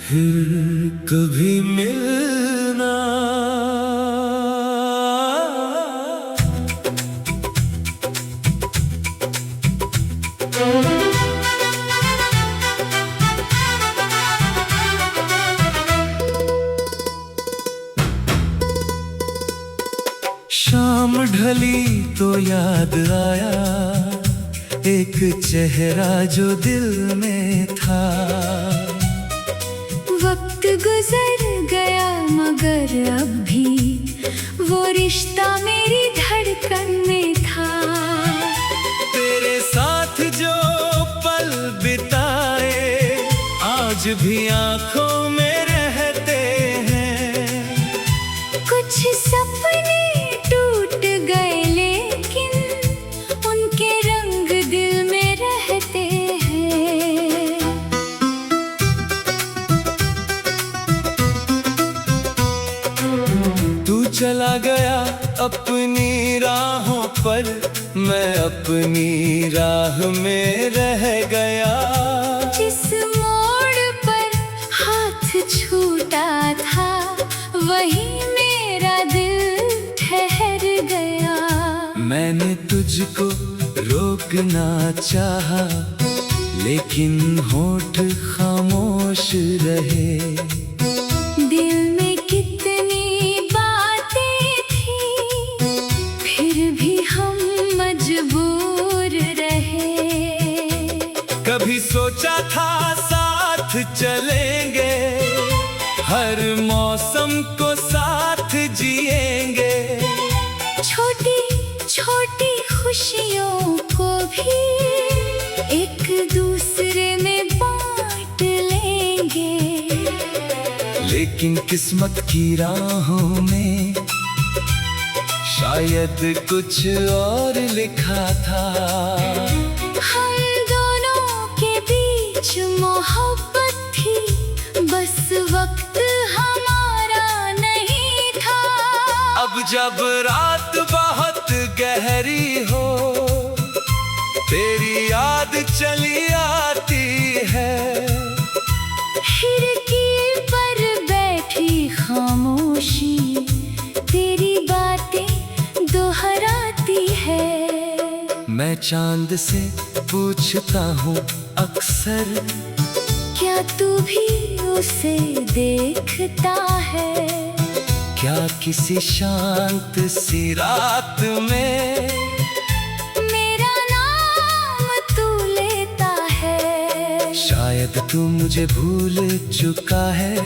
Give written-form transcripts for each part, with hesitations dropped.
फिर कभी मिलना। शाम ढली तो याद आया एक चेहरा जो दिल में था। वक्त गुजर गया मगर अब भी वो रिश्ता मेरी धड़कन में था। तेरे साथ जो पल बिताए आज भी आंखों में रहते हैं। कुछ सपने टूट गए लेकिन उनके रंग दिल में रहते हैं। तू चला गया अपनी राहों पर, मैं अपनी राह में रह गया। जिस मोड़ पर हाथ छूटा था वही मेरा दिल ठहर गया। मैंने तुझको रोकना चाहा लेकिन होठ खामोश रहे। दिल में कितनी बातें थी फिर भी हम मजबूर रहे। कभी सोचा था साथ चलेंगे, हर मौसम को साथ जिएंगे। छोटी छोटी खुशियों को भी एक दूसरे में बांट लेंगे। लेकिन किस्मत की राहों में शायद कुछ और लिखा था। हम दोनों के बीच मोहब्बत थी बस वक्त हमारा नहीं था। अब जब रात बहुत गहरी हो तेरी याद चली आती है। खिड़की पर बैठी खामोशी तेरी बातें दोहराती है। मैं चांद से पूछता हूँ अक्सर, क्या तू भी उसे देखता है? क्या किसी शांत सी रात में मेरा नाम तू लेता है? शायद तू मुझे भूल चुका है।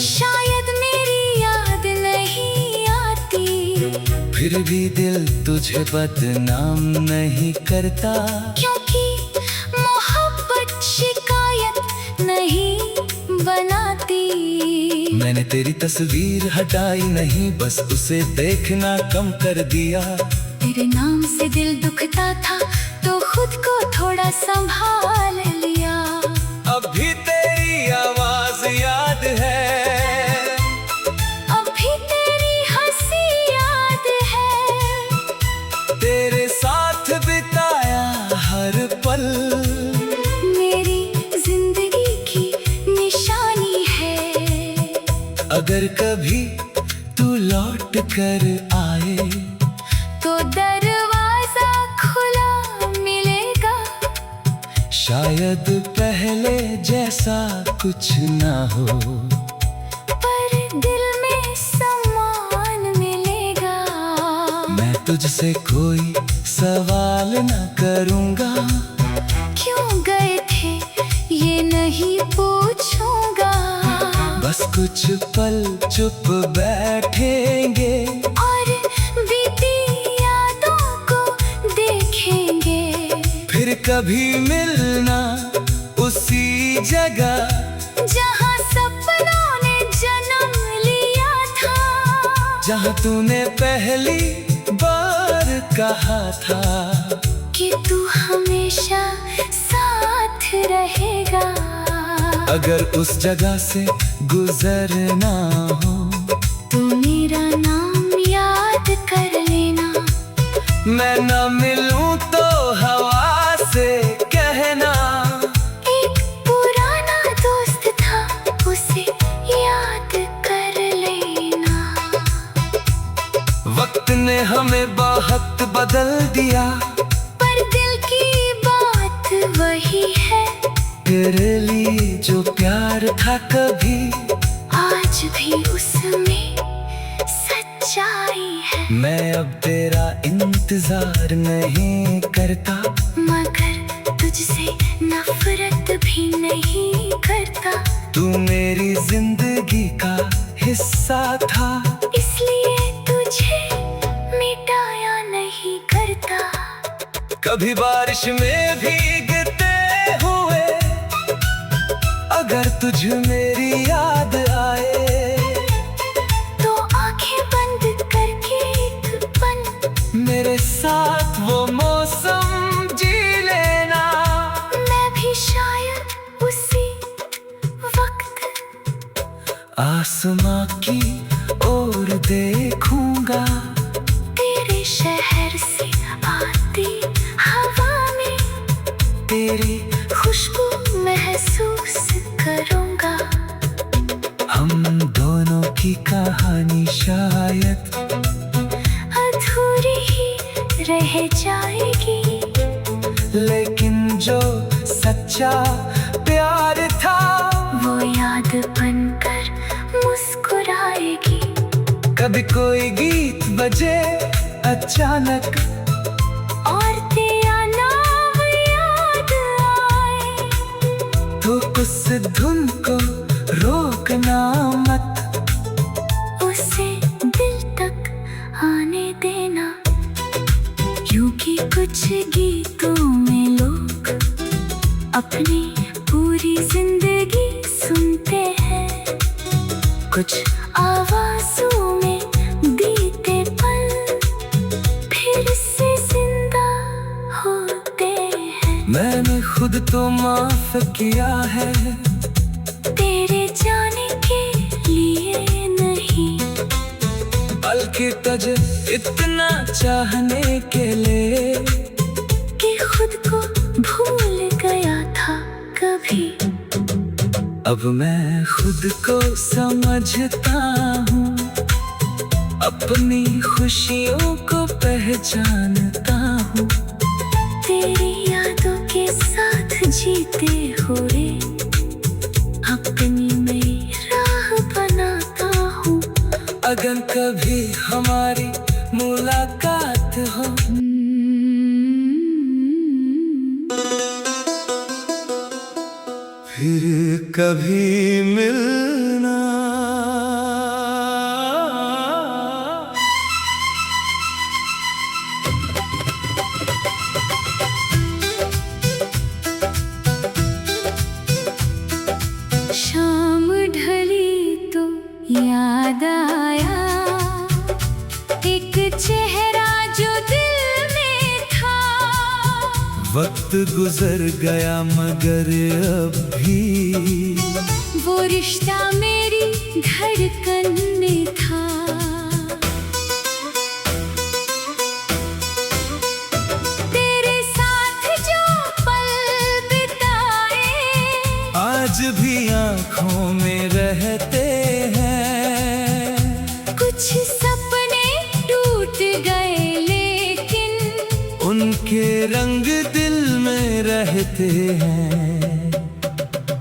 शायद मेरी याद नहीं आती फिर भी दिल तुझे बदनाम नहीं करता। क्योंकि मोहब्बत शिकायत नहीं बनाती। मैंने तेरी तस्वीर हटाई नहीं, बस उसे देखना कम कर दिया। तेरे नाम से दिल दुखता था तो खुद को थोड़ा संभाल लिया। अब भी तेरी आवाज याद है, अब भी तेरी हंसी याद है। तेरे साथ बिताया हर पल मेरी जिंदगी की निशानी है। अगर कभी तू लौट कर आए तो दरवाजा खुला मिलेगा। शायद पहले जैसा कुछ ना हो पर दिल में सम्मान मिलेगा। मैं तुझसे कोई सवाल न करूँगा। क्यों गए थे ये नहीं पूछूंगा। बस कुछ पल चुप बैठेंगे और बीती यादों को देखेंगे। फिर कभी मिलना उसी जगह जहाँ सपनों ने जन्म लिया था। जहाँ तूने पहली बार कहा था कि तू हमेशा साथ रहेगा। अगर उस जगह से गुजरना हो तू मेरा नाम याद कर लेना। मैं न मिलूं तो हवा से कहना। एक पुराना दोस्त था तुमने हमें बहुत बदल दिया, पर दिल की बात वही है। तेरे लिए जो प्यार था कभी, आज भी उसमें सच्चाई है। मैं अब तेरा इंतजार नहीं करता, मगर तुझसे नफरत भी नहीं करता। तू मेरी जिंदगी का हिस्सा था, इसलिए तुझे मिटाया नहीं करता। कभी बारिश में भीगते हुए अगर तुझ मेरी याद आए, तो आंखें बंद करके एक पल मेरे साथ वो मौसम जी लेना। मैं भी शायद उसी वक्त आसमां की ओर देखूंगा, तेरे शहर से आती हवा में तेरी खुशबू महसूस करूंगा। हम दोनों की कहानी शायद अधूरी ही रह जाएगी, लेकिन जो सच्चा प्यार था वो याद बनकर मुस्कुराएगी। कभी कोई गीत बजे अचानक और तेरा नाम याद आए, तो उस धुन को रोकना मत, उसे दिल तक आने देना। क्योंकि कुछ गीतों में लोग अपनी पूरी जिंदगी सुनते हैं, कुछ आवाज़ों में बीते पल फिर से जिंदा होते हैं। मैंने खुद तो माफ किया है, तेरे जाने के लिए नहीं, बल्कि तुझे इतना चाहने के लिए कि खुद को भूल गया था कभी। अब मैं खुद को समझता हूँ, अपनी खुशियों को पहचानता हूँ। तेरी यादों के साथ जीते हुए अपनी नई राह बनाता हूँ। अगर कभी हमारी मुलाकात हो, फिर कभी मिलना। शाम ढली तो याद आया एक चेहरा जो दिल में था। वक्त गुजर गया मगर अब भी वो रिश्ता मेरी धड़कन में था। तेरे साथ जो पल बिताए आज भी आँखों में रहते हैं। कुछ सपने टूट गए लेकिन उनके रंग दिल में रहते हैं।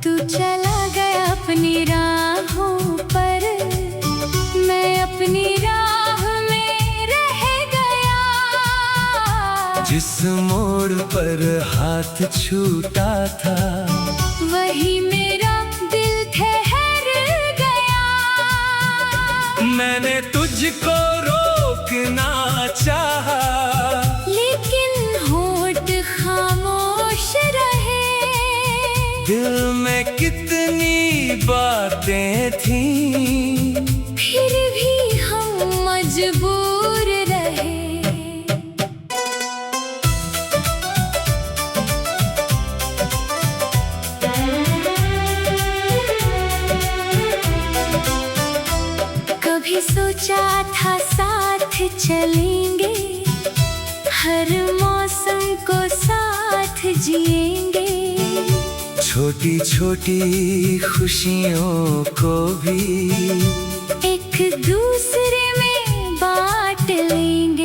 तू चला गया अपनी राहों पर, मैं अपनी राह में रह गया। जिस मोड़ पर हाथ छूटा था वही मेरा दिल ठहर गया। मैंने तुझको रोकना चाहा, लेकिन होठ खामोश रहे। दिल में कितनी बातें थीं, फिर भी हम मजबूर रहे। कभी सोचा था साथ चलेंगे, हर मौसम को साथ जिएंगे। छोटी छोटी खुशियों को भी एक दूसरे में बांट लेंगे।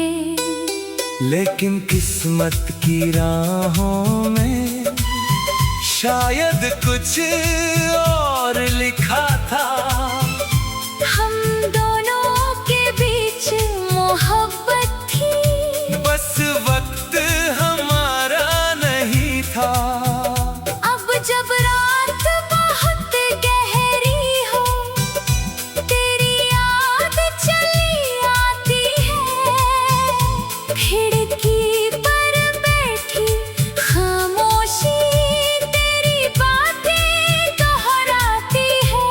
लेकिन किस्मत की राहों में शायद कुछ और लिखा था। हम दोनों के बीच मोहब्बत थी, बस वक्त हमारा नहीं था। अब जब रात बहुत गहरी हो, तेरी याद चली आती है। खिड़की पर बैठी खामोशी तेरी बातें दोहराती है।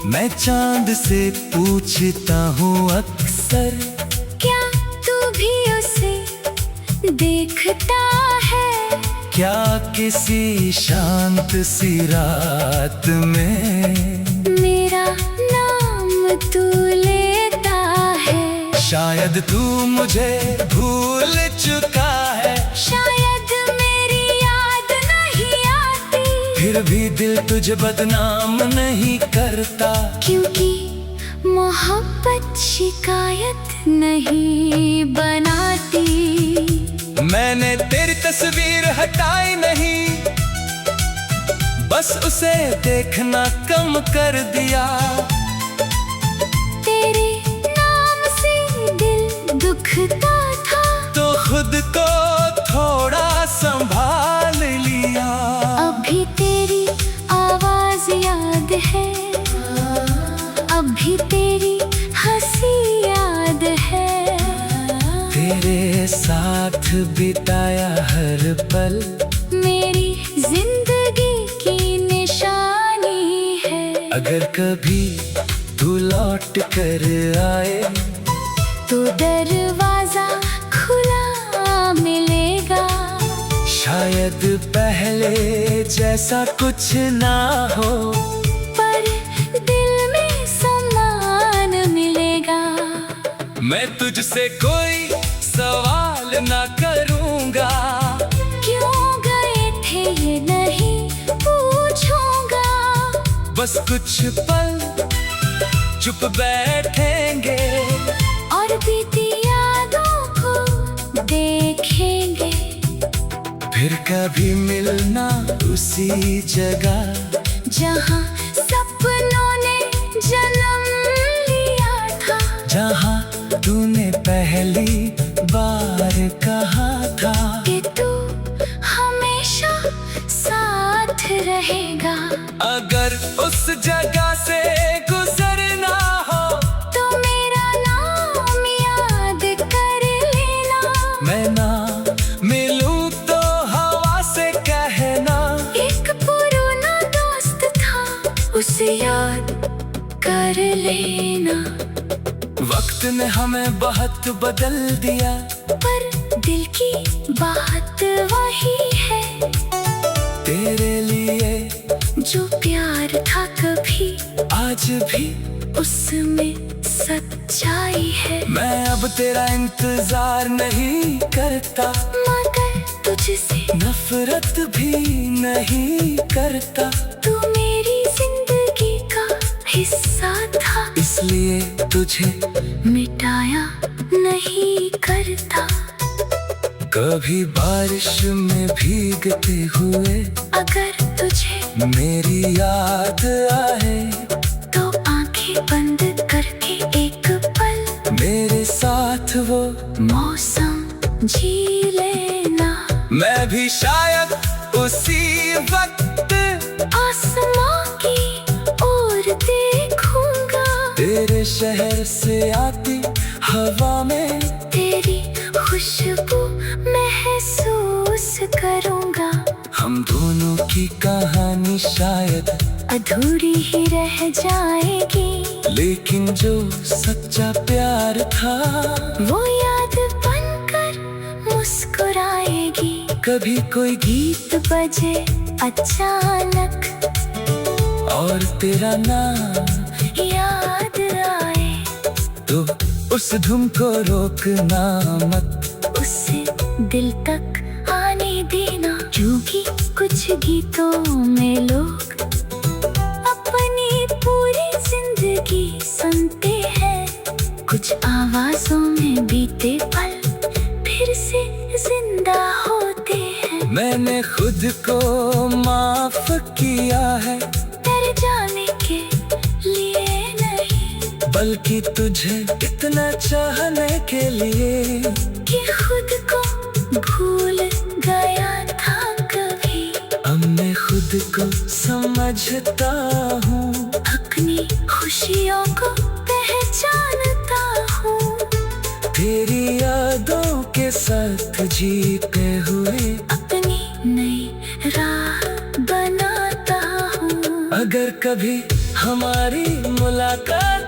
मैं चांद से पूछता हूँ अक्सर, क्या तू भी उसे देखता है? क्या किसी शांत सी रात में मेरा नाम तू लेता है। शायद तू मुझे भूल चुका है, शायद मेरी याद नहीं आती, फिर भी दिल तुझे बदनाम नहीं करता। क्योंकि मोहब्बत शिकायत नहीं बनाती। मैंने तेरी तस्वीर हटाई नहीं, बस उसे देखना कम कर दिया। तेरे नाम से दिल दुखता था, तो खुद को थोड़ा संभाल लिया। अभी तेरी आवाज याद है, अभी तेरी हंसी याद है। तेरे साथ बिताया हर पल मेरी जिंदगी की निशानी है। अगर कभी तू लौट कर आए तो दरवाजा खुला मिलेगा। शायद पहले जैसा कुछ ना हो, पर दिल में सम्मान मिलेगा। मैं तुझसे कोई सवाल ना करूंगा, क्यों गए थे ये नहीं पूछूंगा। बस कुछ पल चुप बैठेंगे और बीती यादों को देखेंगे। फिर कभी मिलना उसी जगह जहाँ सपनों ने जन्म लिया था, जहाँ तूने पहली बार कहा था कि तू हमेशा साथ रहेगा। अगर उस जगह से गुजरना हो तो मेरा नाम याद कर लेना। मैं ना मिलूं तो हवा से कहना। एक पुराना दोस्त था, उसे याद कर लेना। वक्त ने हमें बहुत बदल दिया, पर दिल की बात वही है। तेरे लिए जो प्यार था कभी, आज भी उसमें सच्चाई है। मैं अब तेरा इंतजार नहीं करता, मगर तुझसे नफरत भी नहीं करता। तू मेरी जिंदगी का हिस्सा था, इसलिए तुझे मिटाया नहीं करता। कभी बारिश में भीगते हुए अगर तुझे मेरी याद आए तो आंखें बंद करके एक पल मेरे साथ वो मौसम जी लेना। मैं भी शायद उसी वक्त आसमां की ओर देखूंगा। तेरे शहर से आती हवा में तेरी खुशबू महसूस करूंगा। हम दोनों की कहानी शायद अधूरी ही रह जाएगी, लेकिन जो सच्चा प्यार था वो याद बनकर मुस्कुराएगी। कभी कोई गीत बजे अचानक और तेरा नाम याद आए, तो उस धुन को रोकना मत, उसे दिल तक आने देना। क्योंकि कुछ गीतों में लोग अपनी पूरी जिंदगी सुनते हैं, कुछ आवाजों में बीते पल फिर से जिंदा होते हैं। मैंने खुद को माफ किया है, डर जाने के लिए नहीं, बल्कि तुझे इतना चाहने के लिए कि खुद को भूल गया था कभी। अब मैं खुद को समझता हूँ, अपनी खुशियों को पहचानता हूँ, तेरी यादों के साथ जीते हुए अपनी नई राह बनाता हूँ। अगर कभी हमारी मुलाकात